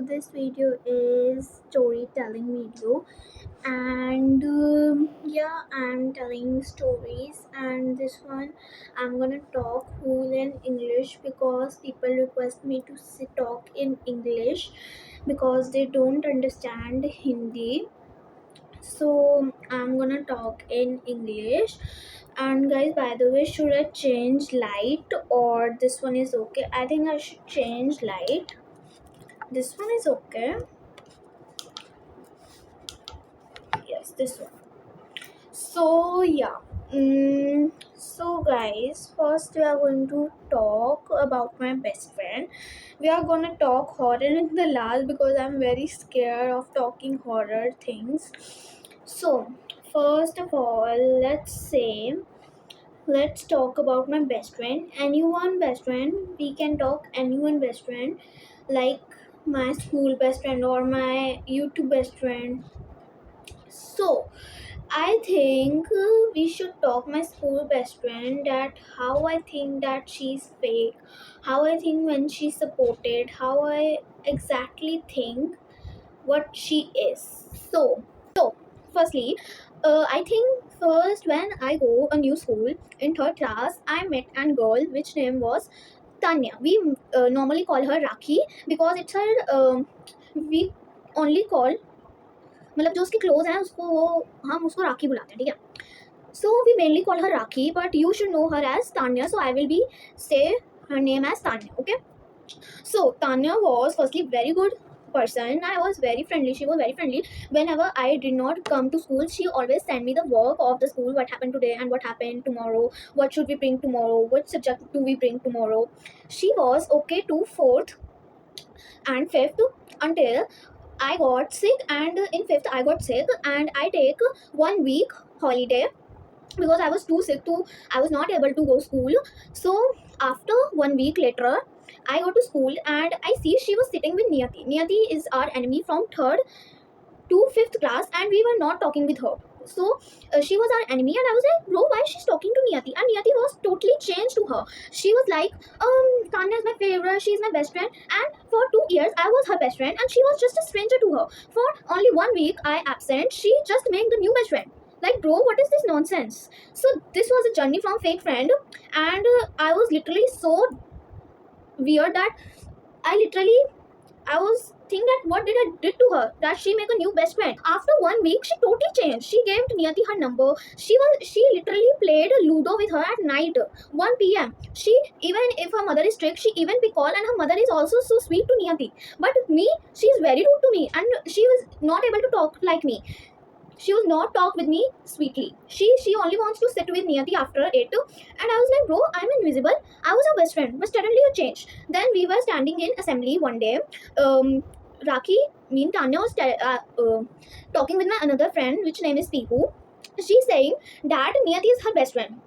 this video is storytelling video, and yeah, I'm telling stories. And this one, I'm gonna talk whole in English because people request me to talk in English because they don't understand Hindi. So I'm gonna talk in English. And guys, by the way, should I change light or this one is okay? I think I should change light. This one is okay. Yes, this one. So yeah. So guys, first we are going to talk about my best friend. We are gonna talk horror in the last because I'm very scared of talking horror things. So first of all, let's talk about my best friend. Anyone best friend, we can talk anyone best friend, like my school best friend or my YouTube best friend. So I think we should talk my school best friend, that how I think that she's fake, how I think when she's supported, how I exactly think what she is. So firstly, I think first when I go a new school in third class, I met a girl which name was Tanya. We normally call her Rakhi because it's her. We only call, मतलब जो उसके close हैं उसको वो, हम उसको राखी बुलाते हैं, ठीक है. So we mainly call her Rakhi, but you should know her as Tanya. So I will be say her name as Tanya. Okay. So Tanya was firstly very good person. I was very friendly. She was very friendly. Whenever I did not come to school, she always sent me the work of the school, what happened today and what happened tomorrow, what should we bring tomorrow, what subject do we bring tomorrow. She was okay to fourth and fifth until I got sick, and in fifth I got sick, and I take 1 week holiday because I was too sick to, I was not able to go school. So after 1 week later, I go to school and I see she was sitting with Niyati. Niyati is our enemy from third to fifth class, and we were not talking with her. So she was our enemy, and I was like, bro, why she's talking to Niyati? And Niyati was totally changed to her. She was like, Tanya is my favorite, she's my best friend. And for 2 years, I was her best friend, and she was just a stranger to her. For only 1 week, I absent, she just made the new best friend. Like, bro, what is this nonsense? So this was a journey from fake friend, and I was literally so weird that I was thinking that what did I did to her that she make a new best friend. After 1 week, she totally changed. She gave Niyati her number. She literally played Ludo with her at night, 1 p.m. She, even if her mother is strict, she even pick call, and her mother is also so sweet to Niyati. But me, she is very rude to me, and she was not able to talk like me. She was not talk with me sweetly. She only wants to sit with Niyati after it. And I was like, bro, I'm invisible. I was her best friend, but suddenly you changed. Then we were standing in assembly one day. Raki, me and Tanya was talking with my another friend, which name is Pihu. She's saying that Niyati is her best friend.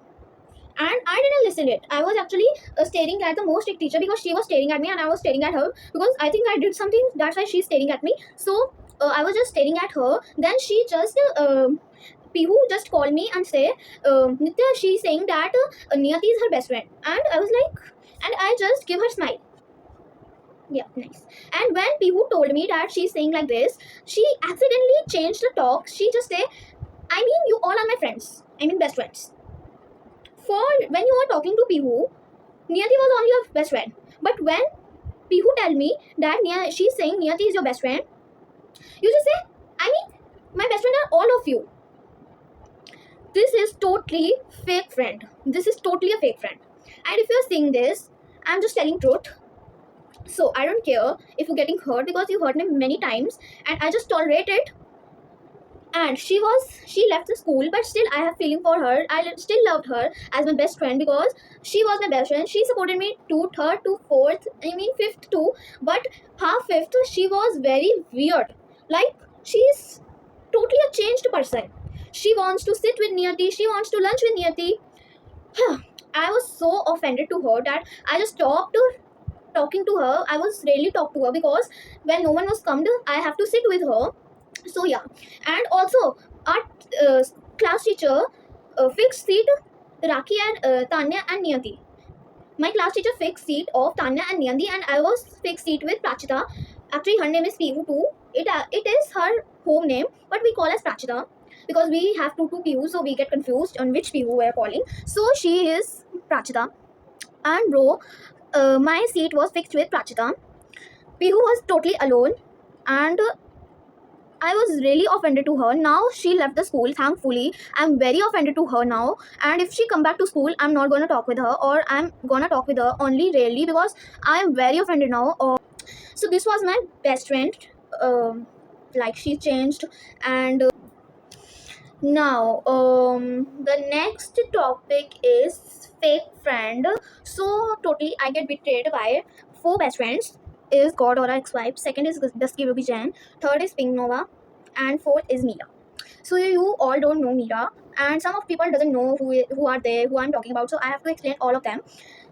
And I didn't listen it. I was actually staring at the most strict teacher because she was staring at me and I was staring at her because I think I did something. That's why she's staring at me. So I was just staring at her. Then she just Pihu just called me and say, Nitya, she's saying that Niyati is her best friend. And I was like, and I just give her smile. Yeah, nice. And when Pihu told me that she's saying like this, she accidentally changed the talk. She just say, I mean, you all are my friends. I mean, best friends. For when you were talking to Pihu, Niyati was only your best friend. But when Pihu tell me that she's saying Niyati is your best friend, you just say, I mean, my best friend are all of you. This is totally fake friend. This is totally a fake friend. And if you're seeing this, I'm just telling truth. So I don't care if you're getting hurt because you hurt me many times and I just tolerate it. And she left the school, but still I have feeling for her. I still loved her as my best friend because she was my best friend. She supported me to third to fourth, I mean fifth too, but half fifth she was very weird. Like, she's totally a changed person. She wants to sit with Niyati, she wants to lunch with Niyati. I was so offended to her that I just stopped talking to her. I was rarely talk to her because when no one was come to, I have to sit with her. So yeah. And also our uh, class teacher fixed seat Raki and Tanya and Niyati. My class teacher fixed seat of Tanya and Niyati, and I was fixed seat with Prachita. Actually, her name is Pihu too. It is her home name, but we call as Prachita because we have two Pihus, so we get confused on which Pihu we are calling. So she is Prachita, and bro, my seat was fixed with Prachita. Pihu was totally alone, and I was really offended to her. Now she left the school. Thankfully, I'm very offended to her now. And if she come back to school, I'm not gonna talk with her, or I'm gonna talk with her only rarely because I am very offended now. So this was my best friend. Like she changed, and now the next topic is fake friend. So totally, I get betrayed by four best friends. Is God or ex-wife. Second is Dusky Ruby Jan. Third is Pink Nova, and fourth is Mira. So you all don't know Mira, and some of people doesn't know who are they, who I'm talking about. So I have to explain all of them.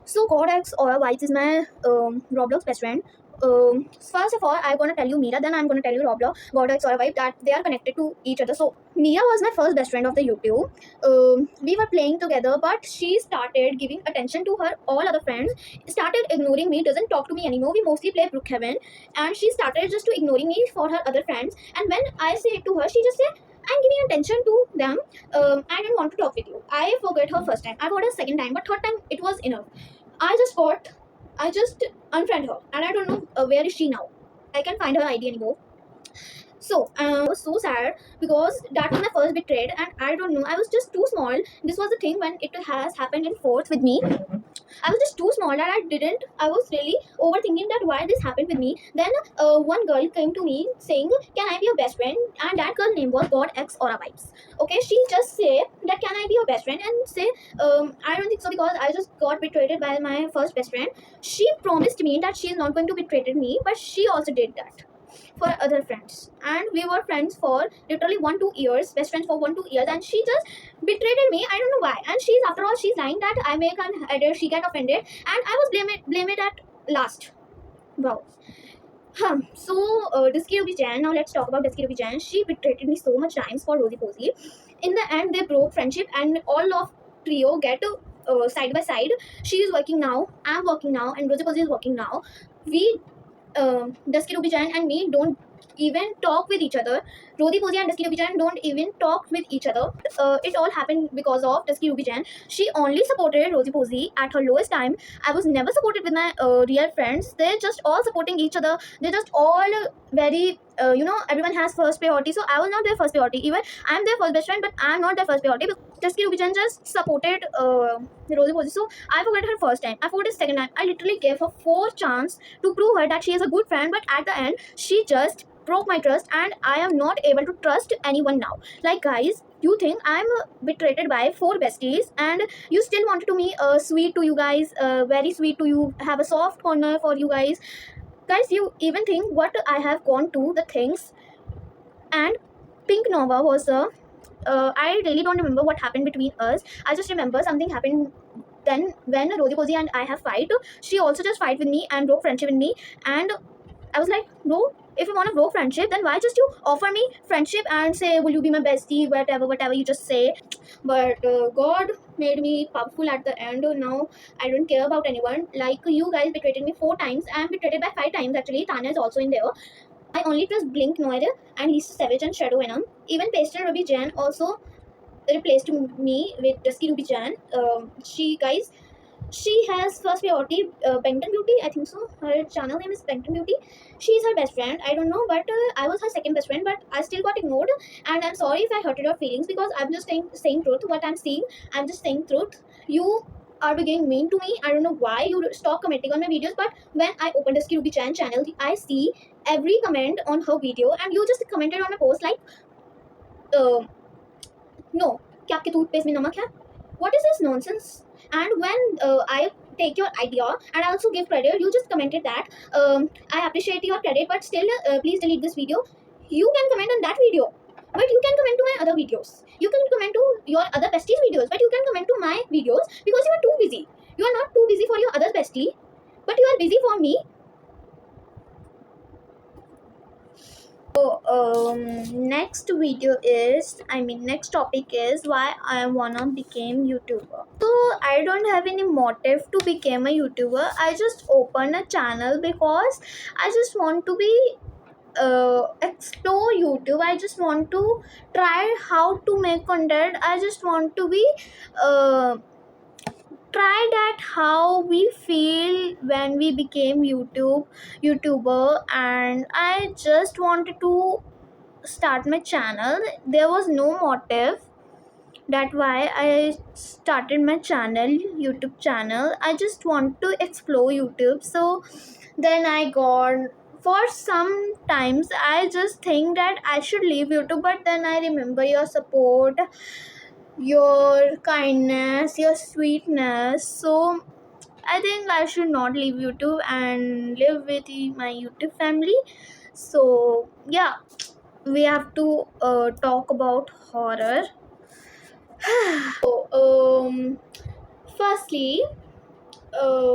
So God X or Whites is my Roblox best friend. First of all, I'm gonna tell you Mira, then I'm gonna tell you Roblox, God X or White, that they are connected to each other. So Mira was my first best friend of the YouTube. We were playing together, but she started giving attention to her all other friends. Started ignoring me, doesn't talk to me anymore. We mostly play Brookhaven, and she started just to ignoring me for her other friends. And when I say it to her, she just said, "I'm giving attention to them. I don't want to talk with you." I forgot her first time. I forgot her second time, but third time it was enough. I just unfriend her, and I don't know where is she now. I can't find her ID anymore. So I was so sad because that was my first betrayed, and I don't know. I was just too small. This was the thing when it has happened in fourth with me. I was just too small that I didn't. I was really overthinking that why this happened with me. Then one girl came to me saying, "Can I be your best friend?" And that girl name was God X Aura Vibes. Okay, she just say that, "Can I be your best friend?" And say, "I don't think so because I just got betrayed by my first best friend." She promised me that she is not going to betray me, but she also did that for other friends, and we were friends for literally 1-2 years, best friends for 1-2 years, and she just betrayed me. I don't know why, and she's, after all, she's lying that I make an edit, she get offended, and I was blame it at last. Wow. So Dusky Ruby Jan, now let's talk about Dusky Ruby Jan. She betrayed me so much times for Rosie Posey. In the end, they broke friendship, and all of trio get side by side. She is working now, I'm working now, and Rosie Posey is working now. We Dusky Ruby Jan and me don't even talk with each other. Rodi Posey and Dusky Ruby Jan don't even talk with each other. It all happened because of Dusky Ruby Jan. She only supported Rosie Posey at her lowest time. I was never supported with my real friends. They're just all supporting each other. They're just all very, everyone has first priority. So I was not their first priority. Even I'm their first best friend, but I'm not their first priority. Dusky Ruby Jan just supported Rosie Posey. So I forgot her first time. I forgot her second time. I literally gave her 4 chances to prove her that she is a good friend, but at the end, she just broke my trust, and I am not able to trust anyone now. Like, guys, you think I'm betrayed by 4 besties, and you still wanted to me sweet to you guys, very sweet to you, have a soft corner for you guys. Guys, you even think what I have gone to the things. And Pink Nova was a I really don't remember what happened between us. I just remember something happened then when Rosie Posey and I have fight. She also just fight with me and broke friendship with me, and I was like, bro, if you want to grow friendship, then why just you offer me friendship and say, will you be my bestie, whatever you just say. But God made me powerful at the end. Now I don't care about anyone. Like, you guys betrayed me 4 times. I'm betrayed by 5 times actually. Tanya is also in there. I only trust Blink Noir and Lisa Savage and Shadow Venom. Even Pastel Ruby Jan also replaced me with Dusky Ruby Jan. She has first priority, Benton Beauty, I think so. Her channel name is Benton Beauty. She is her best friend. I don't know, but I was her second best friend, but I still got ignored. And I'm sorry if I hurted your feelings because I'm just saying truth. What I'm seeing, I'm just saying truth. You are being mean to me. I don't know why you stop commenting on my videos, but when I opened the Ruby Chan channel, I see every comment on her video, and you just commented on a post like, no, क्या आपके toothpaste में नमक है? What is this nonsense? And when I take your idea and I also give credit, you just commented that I appreciate your credit, but still, please delete this video. You can comment on that video, but you can comment to my other videos. You can comment to your other besties videos, but you can comment to my videos because you are too busy. You are not too busy for your other bestie, but you are busy for me. Next video is, next topic is why I wanna become YouTuber. So I don't have any motive to become a YouTuber. I just opened a channel because I just want to be explore YouTube. I just want to try how to make content. I just want to be try that how we feel when we became YouTuber, and I just wanted to start my channel. There was no motive. That's why I started my channel, YouTube channel. I just want to explore YouTube. So then I got, for some times I just think that I should leave YouTube, but then I remember your support, your kindness, your sweetness. So I think I should not leave YouTube and live with my YouTube family. So yeah, we have to talk about horror. So, firstly,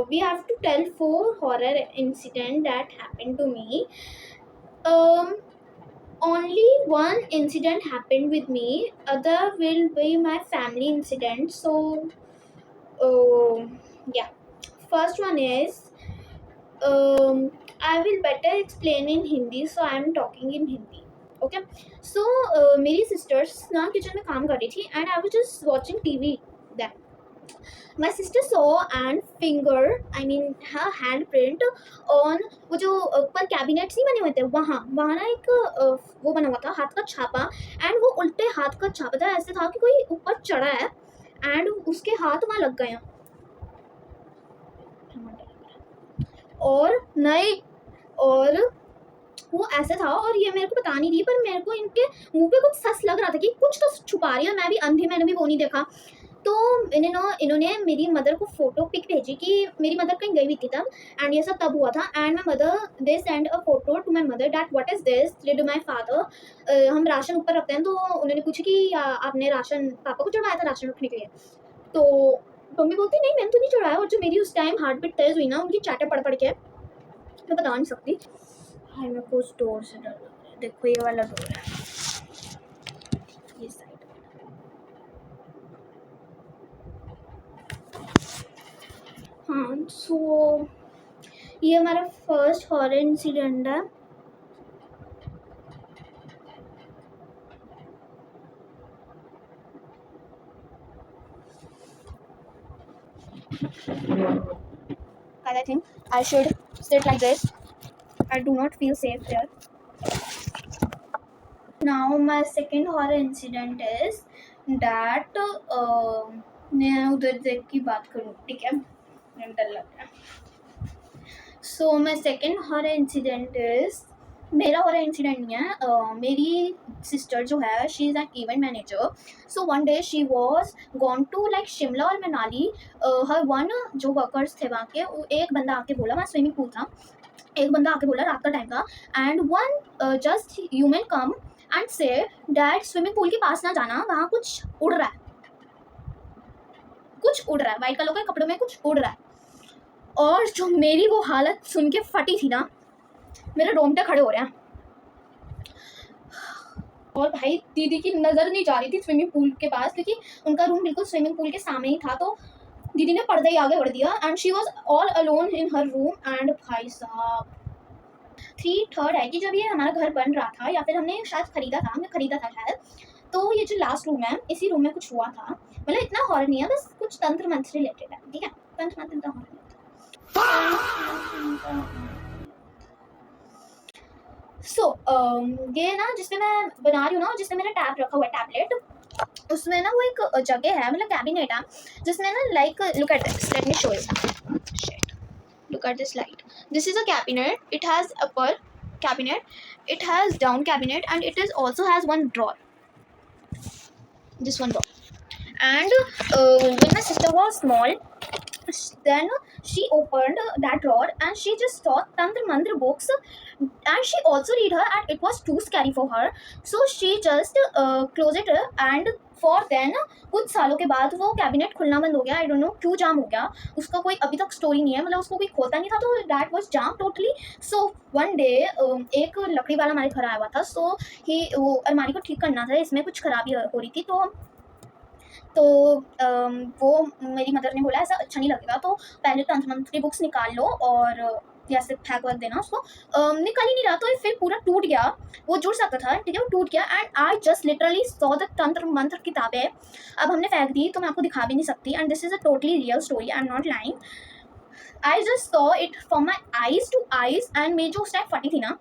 we have to tell 4 horror incident that happened to me. Um, Only one incident happened with me. Other will be my family incident. So, yeah. First one is, I will better explain in Hindi. So I am talking in Hindi. Okay. So, मेरी sisters ना kitchen में काम कर रही थी, and I was just watching TV. Then my sister saw and finger, her handprint on वो जो ऊपर कैबिनेट्स नहीं बने हुए थे, वहाँ वहाँ ना एक वो बना हुआ था हाथ का छापा, एंड वो उल्टे हाथ का छापा था, ऐसे था कि कोई ऊपर चढ़ा है एंड उसके हाथ वहाँ लग गए, और नहीं, और वो ऐसे था, और ये मेरे को बता नहीं रही, पर मेरे को इनके मुंह पे कुछ सस लग रहा था कि कुछ तो छुपा रही है। मैं भी अंधी, मैंने भी वो नहीं देखा। तो इन्होंने मेरी मदर को फोटो पिक भेजी कि मेरी मदर कहीं गई हुई थी तब, एंड ये सब तब हुआ था, and my mother they send a photo to my mother that what is this did my father. हम राशन ऊपर रखते हैं, तो उन्होंने पूछा कि आपने राशन पापा को चढ़ाया था राशन रखने के लिए। तो मम्मी बोलती नहीं मैंने तो नहीं चढ़ाया, और जो मेरी उस टाइम हार्ट बीट तेज हुई ना उनकी चाटे पड़ पड़ के मैं बता नहीं सकती। हाय, मेरे को उस डोर से डर लग रहा है। देखो ये वाला डोर है, ये साइड। हाँ, सो ये हमारा फर्स्ट हॉरर इंसिडेंट है। I think I should sit like this. I do not feel safe there. Now my second horror incident is that मैं उधर देख की बात करूँ, ठीक है, मुझे डर लग रहा है। So my second horror incident is, मेरा हॉरर इंसिडेंट नहीं है, मेरी सिस्टर जो है she is an event manager. So one day she was gone to like Shimla और मनाली। हर वन जो वर्कर्स थे वहाँ के, एक बंदा आके बोला, वहाँ स्विमिंग पूल था, एक बंदा आके बोला रात का टाइम था, and one just human come and से डैड स्विमिंग पूल के पास ना जाना, वहाँ कुछ उड़ रहा है, कुछ उड़ रहा है, वाइट कलर के कपड़ों में कुछ उड़ रहा है। और जो मेरी वो हालत सुन के फटी थी ना, मेरे रोंगटे खड़े हो रहे हैं। और भाई दीदी की नज़र नहीं जा रही थी स्विमिंग पूल के पास, क्योंकि उनका रूम बिल्कुल स्विमिंग पूल के सामने ही था। तो दीदी ने पर्दा ही आगे बढ़ दिया, and she was all alone in her room. And भाई साहब 3/3 है कि जब ये हमारा घर बन रहा था, या फिर हमने शायद खरीदा था शायद, तो ये जो लास्ट रूम है इसी रूम में कुछ हुआ था। मतलब इतना हॉरर नहीं है, बस कुछ तंत्र मंत्र रिलेटेड है, ठीक है, तंत्र मंत्र इतना हॉरर नहीं था। सो ये ना जिसमें मैं बना रही हूँ ना, जिसमें मेरा टैब रखा हुआ है, टैबलेट, उसमें ना वो एक जगह है, मतलब कैबिनेट है, जिसमें ना like look at this, let me show you, shit, look at this light. This is a cabinet. It has upper cabinet, it has down cabinet, and it is also has one drawer, this one drawer. And when my sister was small, Then she opened that drawer and she just saw Tantra Mantra books, and she also read her, and it was too scary for her. So she just closed it, and for then कुछ सालों के बाद वो cabinet खुलना बंद हो गया. I don't know क्यों जाम हो गया. उसका कोई अभी तक स्टोरी नहीं है, मतलब उसको कोई खोता नहीं था, तो that was jam totally. So one day एक लकड़ी वाला हमारे घर आया हुआ था. सो ही वो अलमारी को ठीक करना था, इसमें कुछ खराबी हो रही थी. तो वो मेरी मदर ने बोला ऐसा अच्छा नहीं लगेगा, तो पहले तंत्र मंत्र की बुक्स निकाल लो और या फिर फेंक वक देना उसको. निकल ही नहीं रहा, तो फिर पूरा टूट गया. वो जुड़ सकता था, ठीक है, वो टूट गया. And I just literally saw the तंत्र मंत्र किताबें. अब हमने फेंक दी, तो मैं आपको दिखा भी नहीं सकती. And this is a totally real story, I am not lying. I just saw it from my eyes two eyes. And मेरी जो उस टाइम फटी थी ना,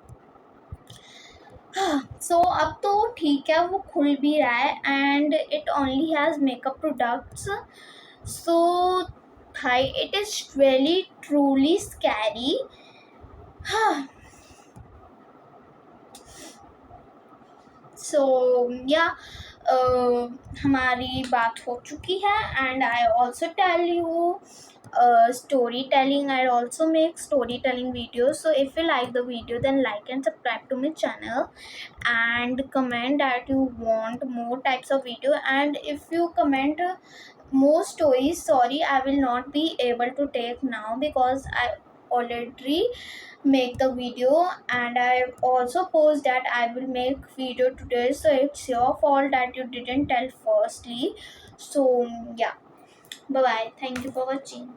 सो अब तो ठीक है, वो खुल भी रहा है. And it only has makeup products. So भाई, it is really truly scary. So yeah हमारी बात हो चुकी है. And I also tell you storytelling. I also make storytelling videos. So if you like the video, then like and subscribe to my channel, and comment that you want more types of video. And if you comment more stories, sorry, I will not be able to take now because I already make the video, and I also post that I will make video today. So it's your fault that you didn't tell firstly. So yeah, bye bye, thank you for watching.